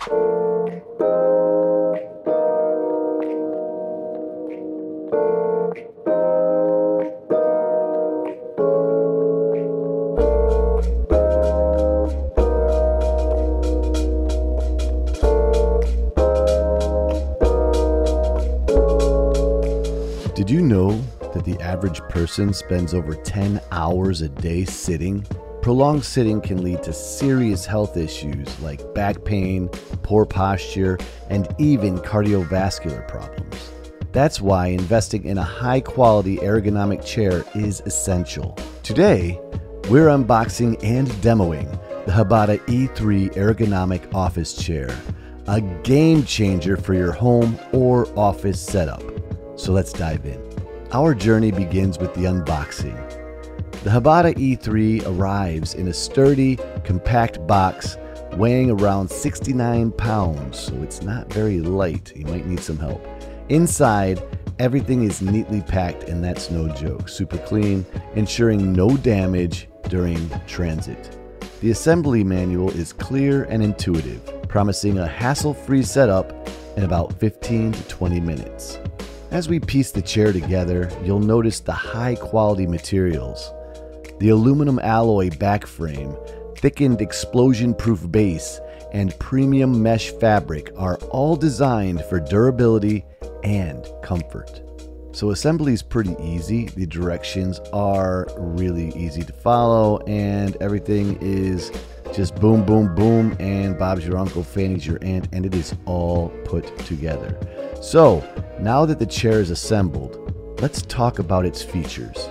Did you know that the average person spends over 10 hours a day sitting? Prolonged sitting can lead to serious health issues like back pain, poor posture, and even cardiovascular problems. That's why investing in a high-quality ergonomic chair is essential. Today, we're unboxing and demoing the Hbada E3 Ergonomic Office Chair, a game changer for your home or office setup. So let's dive in. Our journey begins with the unboxing. The Hbada E3 arrives in a sturdy, compact box weighing around 69 pounds, so it's not very light. You might need some help. Inside, everything is neatly packed, and that's no joke. Super clean, ensuring no damage during transit. The assembly manual is clear and intuitive, promising a hassle-free setup in about 15 to 20 minutes. As we piece the chair together, you'll notice the high-quality materials. The aluminum alloy back frame, thickened explosion-proof base, and premium mesh fabric are all designed for durability and comfort. So assembly is pretty easy. The directions are really easy to follow, and everything is just boom, boom, boom, and Bob's your uncle, Fanny's your aunt, and it is all put together. So, now that the chair is assembled, let's talk about its features.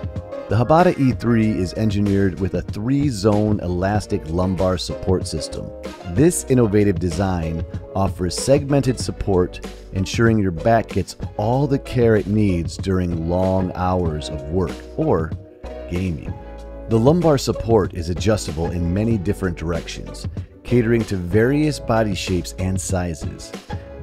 The Hbada E3 is engineered with a 3-zone elastic lumbar support system. This innovative design offers segmented support, ensuring your back gets all the care it needs during long hours of work or gaming. The lumbar support is adjustable in many different directions, catering to various body shapes and sizes.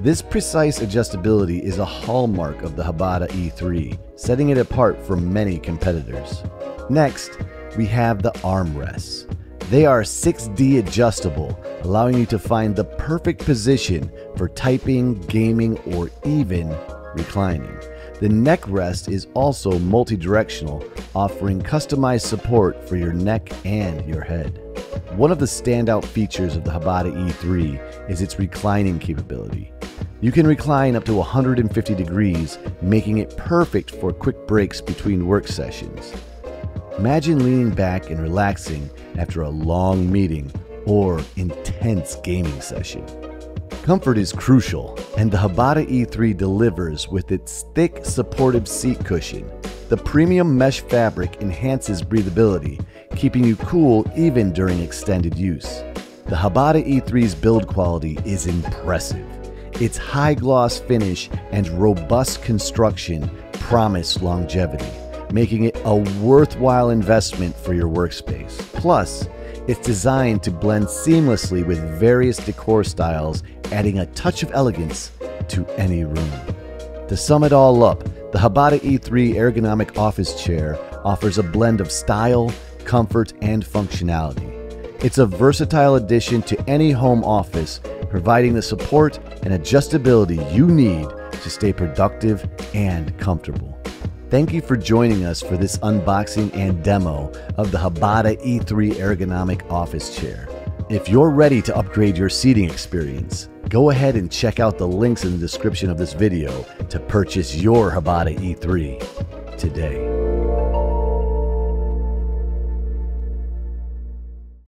This precise adjustability is a hallmark of the Hbada E3, setting it apart from many competitors. Next, we have the armrests. They are 6D adjustable, allowing you to find the perfect position for typing, gaming, or even reclining. The neck rest is also multi-directional, offering customized support for your neck and your head. One of the standout features of the Hbada E3 is its reclining capability. You can recline up to 150 degrees, making it perfect for quick breaks between work sessions. Imagine leaning back and relaxing after a long meeting or intense gaming session. Comfort is crucial, and the Hbada E3 delivers with its thick, supportive seat cushion. The premium mesh fabric enhances breathability, keeping you cool even during extended use. The Hbada E3's build quality is impressive. Its high-gloss finish and robust construction promise longevity, making it a worthwhile investment for your workspace. Plus, it's designed to blend seamlessly with various decor styles, adding a touch of elegance to any room. To sum it all up, the Hbada E3 Ergonomic Office Chair offers a blend of style, comfort, and functionality. It's a versatile addition to any home office, providing the support and adjustability you need to stay productive and comfortable. Thank you for joining us for this unboxing and demo of the Hbada E3 Ergonomic Office Chair. If you're ready to upgrade your seating experience, go ahead and check out the links in the description of this video to purchase your Hbada E3 today.